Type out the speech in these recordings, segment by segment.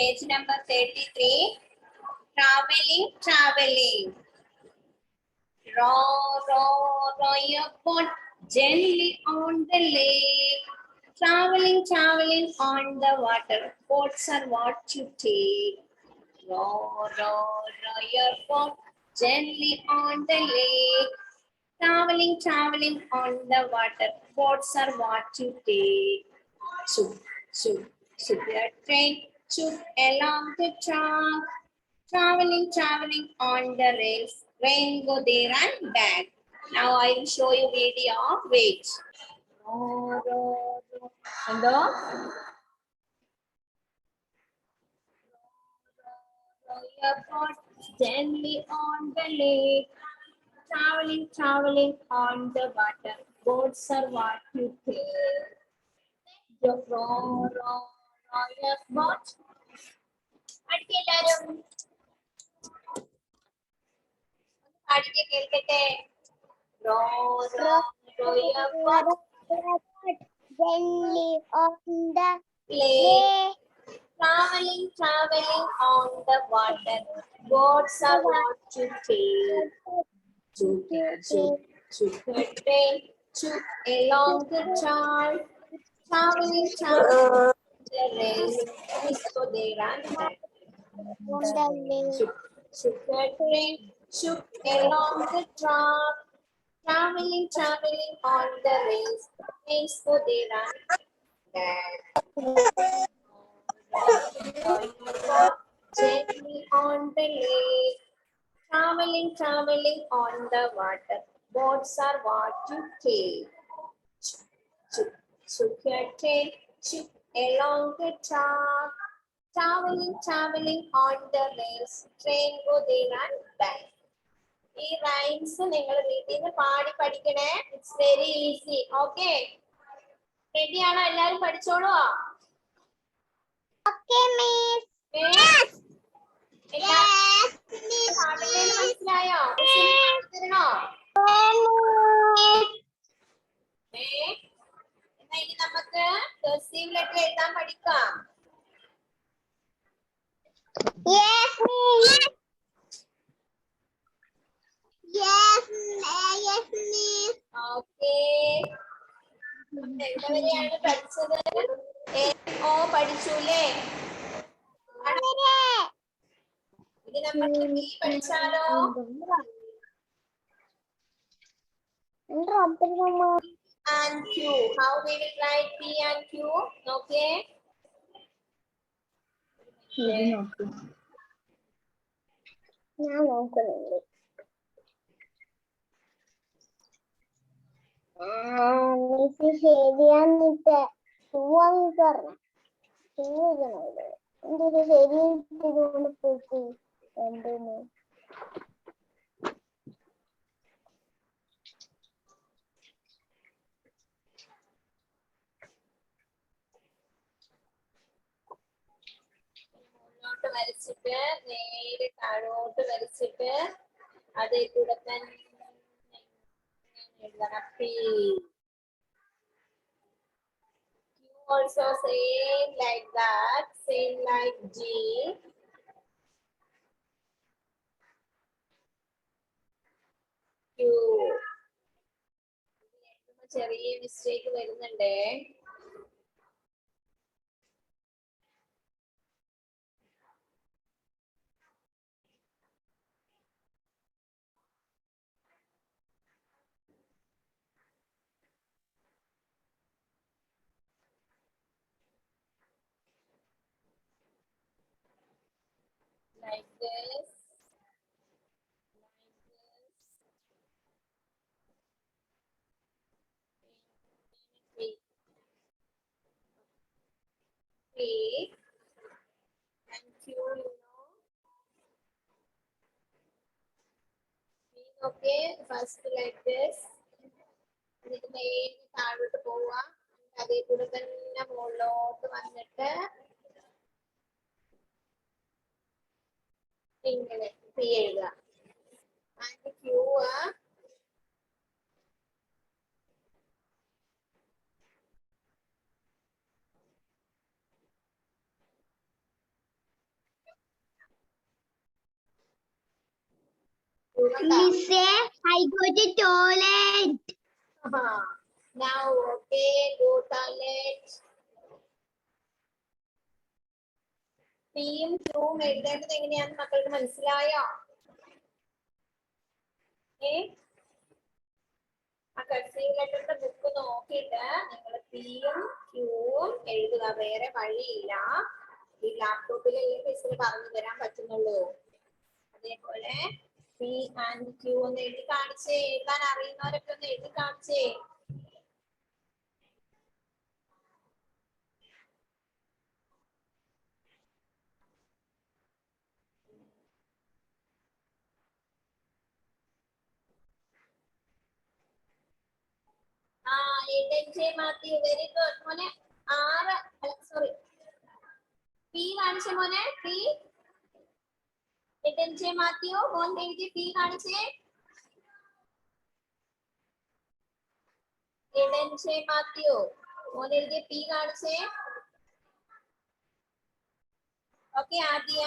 Page number 33. Traveling. Row your boat gently on the lake. Traveling on the water. Boats are what you take. Row your boat gently on the lake. Traveling on the water. Boats are what you take. Shoot your train. Shoot along the track. Traveling on the rails. Train go there and back. Now I will show you video. Wait. എന്തോ gently on the lake. Traveling on the water. Boats are what you take. Row your boat. പഠിക്കെല്ലാരും പാടിക്കെ കേൾക്കട്ടെ. Row your boat gently on the lake. Traveling on the water. Boats are what you take. Shoot your train. Shoot along the track. Traveling the rails. So they run back. Shoot your train. Shoot along the track. Traveling on the rails. So they run back. Gently on the lake. Traveling on the water. Boats are what you take. Shoot your train. Shoot along the track. Traveling on the rails. Train go there and back. ഈ rhymes നിങ്ങൾ വീട്ടിൽ നിന്ന് പാടി പഠിക്കണേ. It's very easy. Okay, റെഡിയാണോ? എല്ലാരും പഠിച്ചോളൂ. Okay, miss. പാടല്ലേ മനസ്സിലായോ? തരണോ? എന്നാ ഇനി നമുക്ക് കർസീവ് ലെറ്റർ എഴുതാൻ പഠിക്കാം. Yes, miss. Yes, miss. Okay, എവിടെയാണ് പഠിച്ചത്? ഓ പഠിച്ചൂലേ? ഇനി നമുക്ക് B പഠിച്ചാലോ? And Q. How we will write P and Q? Okay. ഞാൻ നോക്കുന്നുണ്ട്. മിസ് ശരിയാന്നിട്ട് പോവാന്ന് പറഞ്ഞു. എന്തൊരു ശരി ഇതുകൊണ്ട് പോയി എന്തെന്ന് വരച്ചിട്ട് നേരെ താഴോട്ട് വരച്ചിട്ട് അതേ കൂടെ തന്നെ എഴുതണം. P. Q also same like that, same like G. Q. ചെറിയ mistake വരുന്നുണ്ടേ. Like this. P and Q, okay, first like this. എന്നിട്ട് നേരെ താഴോട്ട് പോവാ. അതേ കൂടെ തന്നെ മുകളിലോട്ട് വന്നിട്ട് ഇങ്ങനെ P എഴുതുക. And Q Miss, I go to toilet. Now, okay, go toilet. പിയും ക്യൂവും എഴുതേണ്ടത് എങ്ങനെയാന്ന് മക്കൾക്ക് മനസ്സിലായോ? ആ കർസീവ് ലെറ്ററിന്റെ ബുക്ക് നോക്കിയിട്ട് നിങ്ങൾ പിയും ക്യൂവും എഴുതുക. വേറെ വഴിയില്ല. ഈ ലാപ്ടോപ്പിൽ ഈ മിസ്സിന് പറഞ്ഞു തരാൻ പറ്റുന്നുള്ളൂ. അതേപോലെ പി ആൻഡ് ക്യൂ ഒന്ന് എഴുതി കാണിച്ചേ. എഴുതാൻ അറിയുന്നവരൊക്കെ ഒന്ന് എഴുതി കാണിച്ചേ. മാത്യു വെരി ഗുഡ് മോനെ. 6 സോറി പി കാണിച്ച മോനെ. പി മാത്യു മോൻ എഴുതി പി കാണിച്ചേ. മാത്യു മോൻ എഴുതിയ പി കാണിച്ചേ. ഓക്കെ ആദ്യ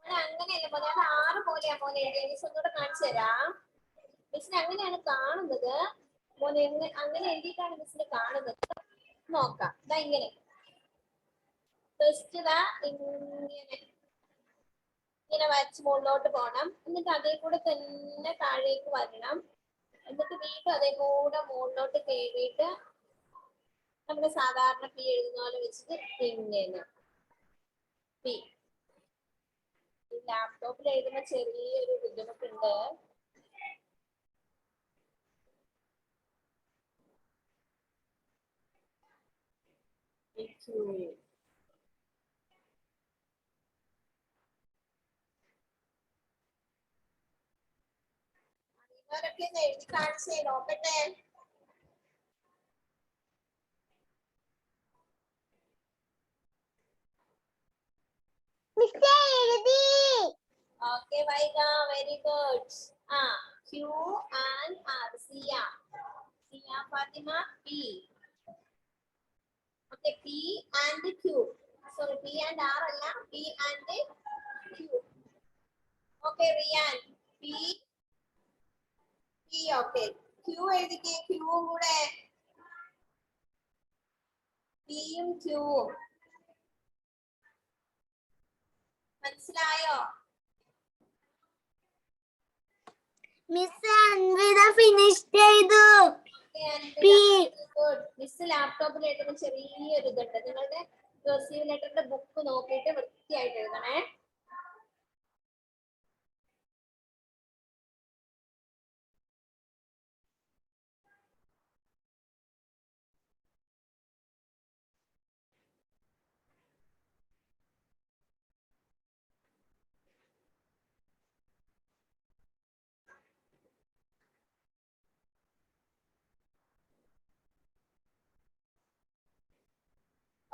അങ്ങനെയല്ല മോനെ. അത് 6 പോലെയാ മോനെ എഴുതിയ. മിസ് ഒന്നുകൂടെ കാണിച്ചു തരാം. മിസ്സിന് അങ്ങനെയാണ് കാണുന്നത്. മോനെ അങ്ങനെ എഴുതിയിട്ടാണ് മിസ്സിന് കാണുന്നത്. നോക്കാം. ഇതാ ഇങ്ങനെ ഫസ്റ്റ് ഇങ്ങനെ വരച്ച് മുകളിലോട്ട് പോകണം. എന്നിട്ട് അതേ കൂടെ തന്നെ താഴേക്ക് വരണം. എന്നിട്ട് വീണ്ടും അതേ കൂടെ മുകളിലോട്ട് കയറിയിട്ട് നമ്മുടെ സാധാരണ പി എഴുതുന്ന പോലെ വെച്ചിട്ട് ഇങ്ങനെ പി. ലാപ്ടോപ്പിൽ എഴുതുന്ന ചെറിയൊരു ബുദ്ധിമുട്ടുണ്ട്. ഇവരൊക്കെ എഴുതി കാണിച്ചേ നോക്കട്ടെ. Okay Vaiga very good. Q and R. Siya Fathima P. Okay P and Q. Sorry P and R അല്ല, P and Q. Okay Riyan P. Okay Q എഴുതിക്കേ. ക്യൂവും കൂടെ. പിയും ക്യൂവും മനസ്സിലായോ? മിസ് അൻവിത ഫിനിഷ് ചെയ്തു. മിസ് ലാപ്ടോപ്പിൽ എഴുതുന്ന ചെറിയൊരു ഇതുണ്ട്. നിങ്ങളുടെ കർസീവ് ലെറ്ററിന്റെ ബുക്ക് നോക്കിയിട്ട് വൃത്തിയായിട്ട് എഴുതണേ.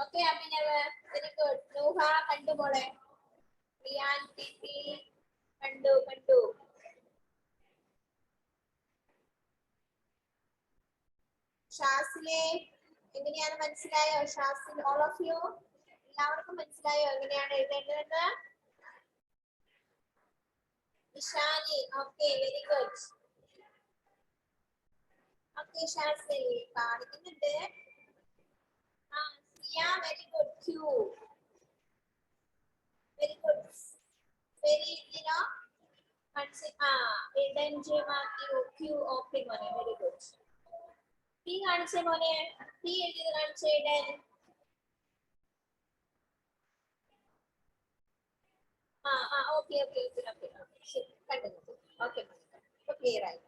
Okay Abhinav very good. Nooha കണ്ടു മോളെ. റിയാൻ ടിപി കണ്ടു. ഷാസിലെ എങ്ങനെയാണ് മനസ്സിലായോ? ഷാസിൽ ഓൾ ഓഫ് യു എല്ലാവർക്കും മനസ്സിലായോ എങ്ങനെയാണ് എഴുതേണ്ടതെന്ന്? Ishani okay very good. Okay Shazil കാണിക്കുന്നുണ്ട്. Siya very good. Q very good. Very ഇഡിനോ മാത്യു ക്യൂ ഓക്കെ മോനെ വെരി ഗുഡ്. പി കാണിച്ചേ മോനെ. പി എഴുതിയത് കാണിച്ചേ. ഇടൻ ഓക്കെ ശരി കണ്ടു. ഓക്കെ ക്ലിയർ ആയി.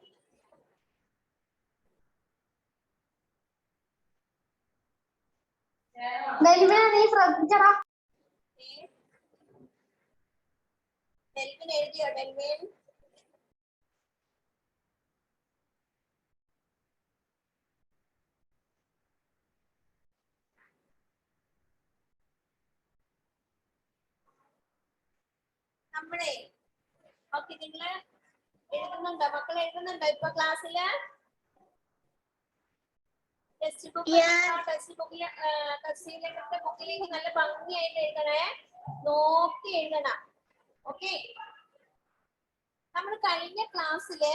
നീ ശ്രദ്ധിച്ചടാ. ഡെൽവിൻ എഴുതിയോ? ഡെൽവിൻ നമ്മളെ ഓക്കെ നിങ്ങള് എഴുതുന്നുണ്ടോ? മക്കൾ എഴുതുന്നുണ്ടോ ഇപ്പൊ ക്ലാസ്സില്? ടെക്സ്റ്റ് ബുക്കിൽ കർസീവ് ലെറ്ററിന്റെ ബുക്കിലേക്ക് നല്ല ഭംഗിയായിട്ട് എഴുതണേ. നോക്കി എഴുതണം. ഓക്കെ, നമ്മൾ കഴിഞ്ഞ ക്ലാസ്സില്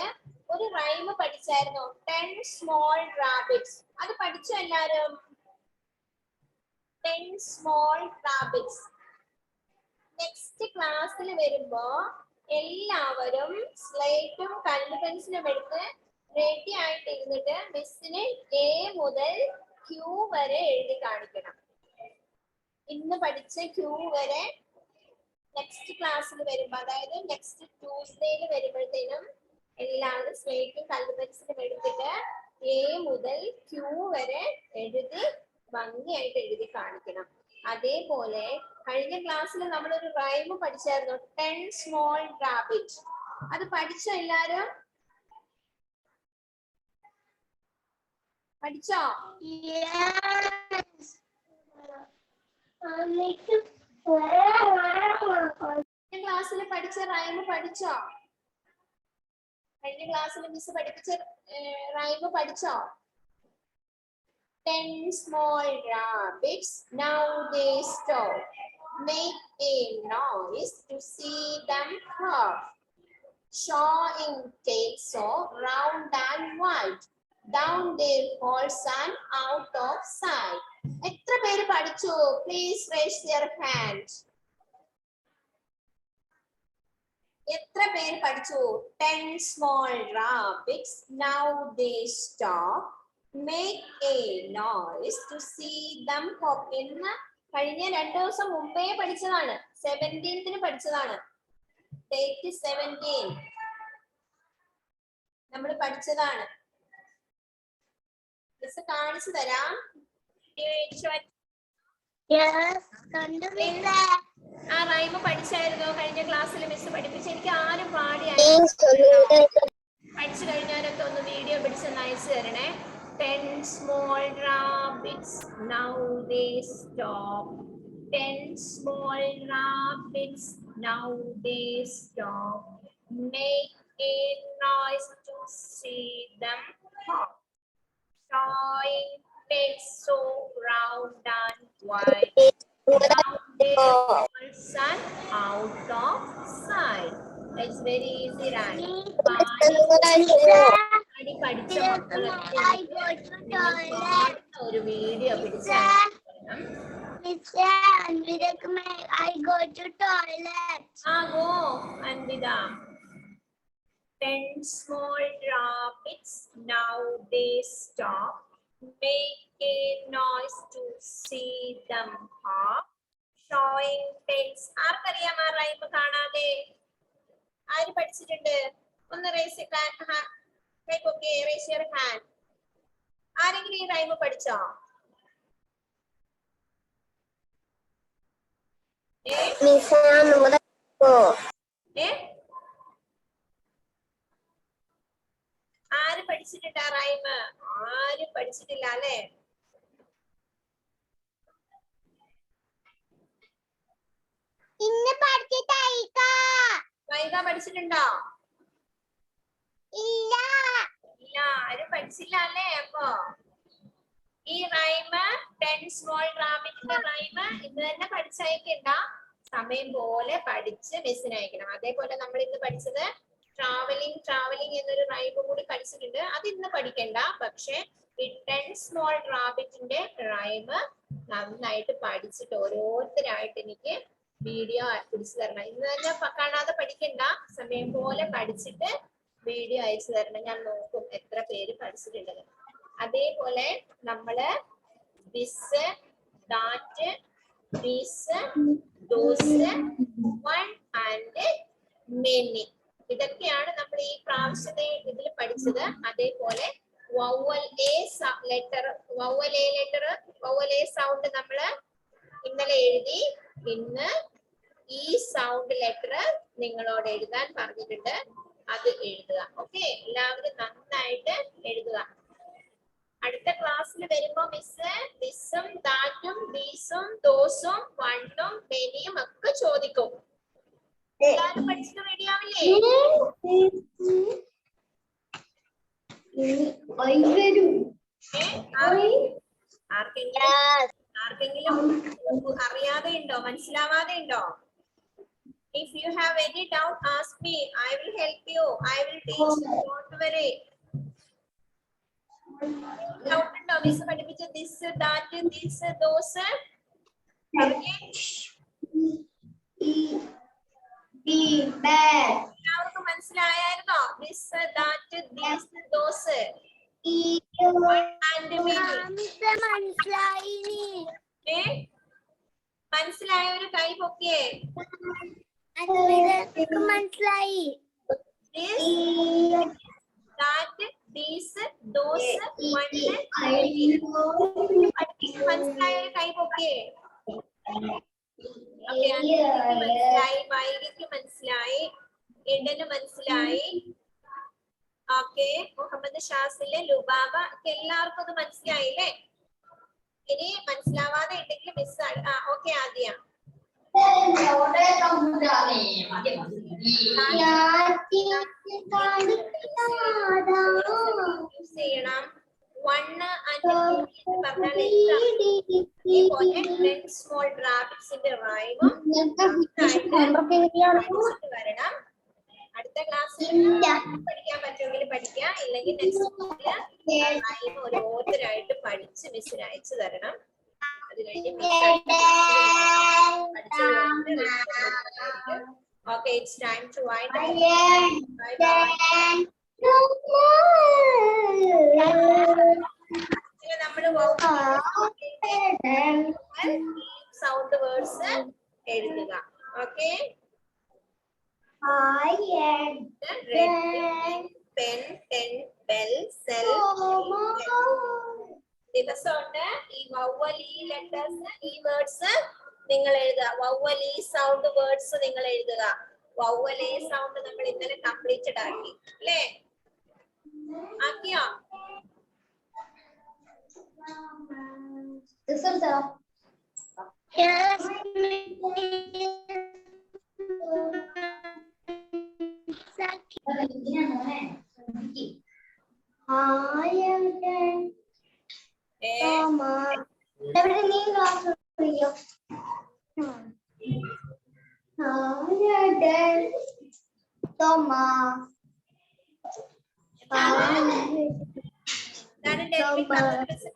ഒരു റൈം പഠിച്ചായിരുന്നു, 10 small rabbits. അത് പഠിച്ചു എല്ലാരും? 10 small rabbits. നെക്സ്റ്റ് ക്ലാസ്സിൽ വരുമ്പോ എല്ലാവരും സ്ലേറ്റും കല്ല് പെൻസിലും എടുത്ത് റെഡി ആയിട്ട് ഇരുന്നിട്ട് മിസ്സിന് A മുതൽ Q വരെ എഴുതി കാണിക്കണം. ഇന്ന് പഠിച്ച Q വരെ നെക്സ്റ്റ് ക്ലാസ്സിൽ വരുമ്പോ, അതായത് നെക്സ്റ്റ് ട്യൂസ്ഡേയിൽ വരുമ്പോഴത്തേനും എല്ലാവരും സ്ലേറ്റും കല്ല് പെൻസിലും എടുത്തിട്ട് A മുതൽ Q വരെ എഴുതി ഭംഗിയായിട്ട് എഴുതി കാണിക്കണം. അതേപോലെ കഴിഞ്ഞ ക്ലാസ്സിൽ നമ്മളൊരു റൈം പഠിച്ചായിരുന്നു, 10 small rabbits. അത് പഠിച്ചോ എല്ലാരും? പഠിച്ചോ? ക്ലാസ്സിൽ പഠിച്ച റൈം പഠിച്ചോ? കഴിഞ്ഞ ക്ലാസ്സിൽ മിസ് പഠിപ്പിച്ച റൈം പഠിച്ചോ? 10 small rabbits, now they stop. Make a noise to see them hop. Showing tails so round and wide. Down their holes and out of sight. എത്ര പേര് പഠിച്ചു? Please raise your hand. എത്ര പേര് പഠിച്ചു? 10 small rabbits, now they stop. Make a noise to see them hop. എന്ന് കഴിഞ്ഞ 2 ദിവസം മുമ്പേ പഠിച്ചതാണ്, 17th പഠിച്ചതാണ്. Date 17 നമ്മൾ പഠിച്ചതാണ്. മിസ് കാണിച്ചു തരാം. ആ റൈം പഠിച്ചായിരുന്നോ കഴിഞ്ഞ ക്ലാസ്സിൽ മിസ് പഠിപ്പിച്ച്? എനിക്ക് ആരും പഠിച്ചു കഴിഞ്ഞാലൊക്കെ ഒന്ന് വീഡിയോ പിടിച്ചൊന്ന് അയച്ചു തരണേ. 10 small rabbits, now they stop. 10 small rabbits, now they stop. Make a noise to see them hop. Showing tails so round and wide. Down their holes and out of sight. It's very easy, right? പഠിച്ച മക്കളൊക്കെ ഒരു video പിടിച്ചാൽ I go to toilet. Go, Anvida. 10 small rabbits, now they stop. Make a noise to see them hop. Showing tails. ആർക്കറിയാം ആ rhyme കാണാതെ? ആര് പഠിച്ചിട്ടുണ്ട്? ഒന്ന് raise your hand. Okay, raise your hand. ആരെങ്കിലും ഈ റൈം പഠിച്ചോ? ആര് പഠിച്ചിട്ടുണ്ട് ആ റൈം? ആരും പഠിച്ചിട്ടില്ല അല്ലേ? ഇന്ന് വൈക പഠിച്ചിട്ടുണ്ടോ? ഇല്ല. ഇല്ല, ആരും പഠിച്ചില്ല അല്ലേ? അപ്പൊ ഈ റൈം 10 small rabbitsന്റെ റൈം ഇന്ന് തന്നെ പഠിച്ചയക്കണ്ട, സമയം പോലെ പഠിച്ച് മിസ്സിന് അയക്കണം. അതേപോലെ നമ്മൾ ഇന്ന് പഠിച്ചത് ട്രാവലിംഗ് എന്നൊരു റൈം കൂടി പഠിച്ചിട്ടുണ്ട്. അത് ഇന്ന് പഠിക്കണ്ട, പക്ഷെ ഈ 10 small rabbitsന്റെ റൈം നന്നായിട്ട് പഠിച്ചിട്ട് ഓരോരുത്തരായിട്ട് എനിക്ക് വീഡിയോ പിടിച്ചു തരണം. ഇന്ന് തന്നെ കാണാതെ പഠിക്കണ്ട, സമയം പോലെ പഠിച്ചിട്ട് വീഡിയോ അയച്ചു തരണം. ഞാൻ നോക്കും എത്ര പേര് പഠിച്ചിട്ടുണ്ടെന്ന്. അതേപോലെ നമ്മള് this, that, these, those, one and many, ഇതൊക്കെയാണ് നമ്മൾ ഈ പ്രാവശ്യത്തെ ഇതിൽ പഠിച്ചത്. അതേപോലെ vowel A letter, vowel A sound നമ്മള് ഇന്നലെ എഴുതി. ഇന്ന് ഈ സൗണ്ട് ലെറ്റർ നിങ്ങളോട് എഴുതാൻ പറഞ്ഞിട്ടുണ്ട്, അത് എഴുതുക. ഓക്കെ, എല്ലാവരും നന്നായിട്ട് എഴുതുക. അടുത്ത ക്ലാസ്സിൽ വരുമ്പോ മിസ് ദിസും ദാറ്റും ദീസും ദോസും വണ്ണും മെനിയും ഒക്കെ ചോദിക്കും. എല്ലാവരും പഠിച്ചിട്ട് റെഡിയാവില്ലേ? ആർക്കെങ്കിലും അറിയാതെ ഉണ്ടോ? മനസ്സിലാവാതെ ഉണ്ടോ? If you have any doubt, ask me. I will help you. I will teach you. Don't worry. Doubt undo? Miss പഠിപ്പിച്ച this, that, this, those. എല്ലാവർക്കും മനസ്സിലായായിരുന്നോ? This, that, this, those. And മനസ്സിലായവര് കൈ പൊക്കിയേ. മനസ്സിലായി. This, that, these, those, one. മനസ്സിലായവര് കൈ പൊക്കിയേ. Okay, മനസ്സിലായി, വൈകിക്ക് മനസ്സിലായി, ഇടന് മനസ്സിലായി. Okay, Muhammad ഷാസില്, Lubaba, എല്ലാവർക്കും അത് മനസ്സിലായില്ലേ? ഇനി മനസ്സിലാവാതെ ഉണ്ടെങ്കിൽ മിസ് ഓക്കെ ആദ്യ ചെയ്യണം. 1 and 2 എന്ന് പറഞ്ഞാൽ സ്മോൾ റാബിറ്റ്സിന്റെ റൈമും വരണം. അടുത്ത ക്ലാസ്സിൽ പഠിക്കാൻ പറ്റുമെങ്കിൽ പഠിക്കാം, ഇല്ലെങ്കിൽ നെക്സ്റ്റ് റൈം ഓരോരുത്തരായിട്ട് പഠിച്ച് മിസ്സിന് അയച്ചു തരണം. അത് കഴിഞ്ഞ് okay, it's time to wind up. Bye bye. നമ്മള് സൗണ്ട് വേർഡ്സ് എഴുതുക. Okay, pen, ten, bell, cell. ദിവസമുണ്ട് ഈ വവ്വൽ, ഈ ലെറ്റേഴ്സ്, ഈ വേർഡ്സ് നിങ്ങൾ എഴുതുക. വവ്വൽ, ഈ സൗണ്ട് വേർഡ്സ് നിങ്ങൾ എഴുതുക. വവ്വൽ, ഈ സൗണ്ട് നമ്മൾ ഇന്നലെ കംപ്ലീറ്റഡ് ആക്കി അല്ലേ? ആക്കിയോ?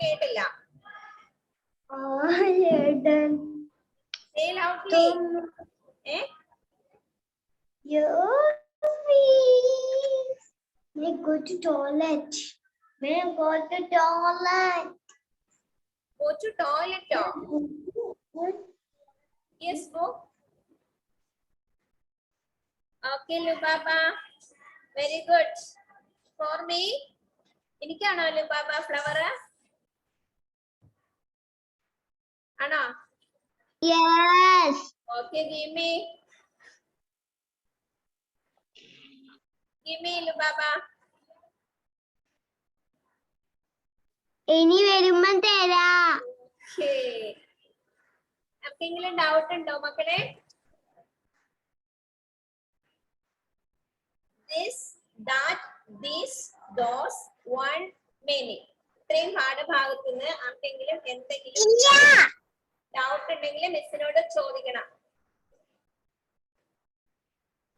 കേട്ടില്ല. May go to toilet. May go to toilet. Go to toilet. Yes, go. Okay, Lubaba. Very good. For me. എനിക്കാണോ ലുബാബ ഫ്ലവർ? ആണോ? Yes. Okay, give me. Give me Lubaba. ഇനി വരുമ്പോ തരാ. ആർക്കെങ്കിലും ഡൗട്ട് ഉണ്ടോ മക്കളെ? This, that, this, those, one, many. ഇത്രയും പാഠഭാഗത്ത് നിന്ന് ആർക്കെങ്കിലും എന്തെങ്കിലും ഡൗട്ട് ഉണ്ടെങ്കിൽ മിസ്സിനോട് ചോദിക്കണം.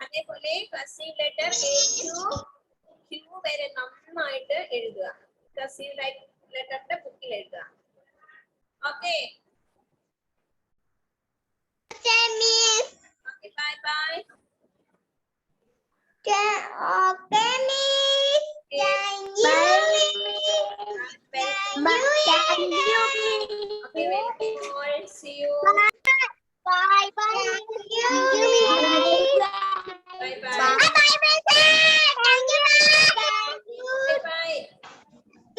അതേപോലെ cursive letter A to Q വരെ നന്നായിട്ട് എഴുതുക. കർസീവ് ലെറ്ററിന്റെ ബുക്കിൽ എഴുതുക. Okay, bye bye. Okay, miss. Thank you.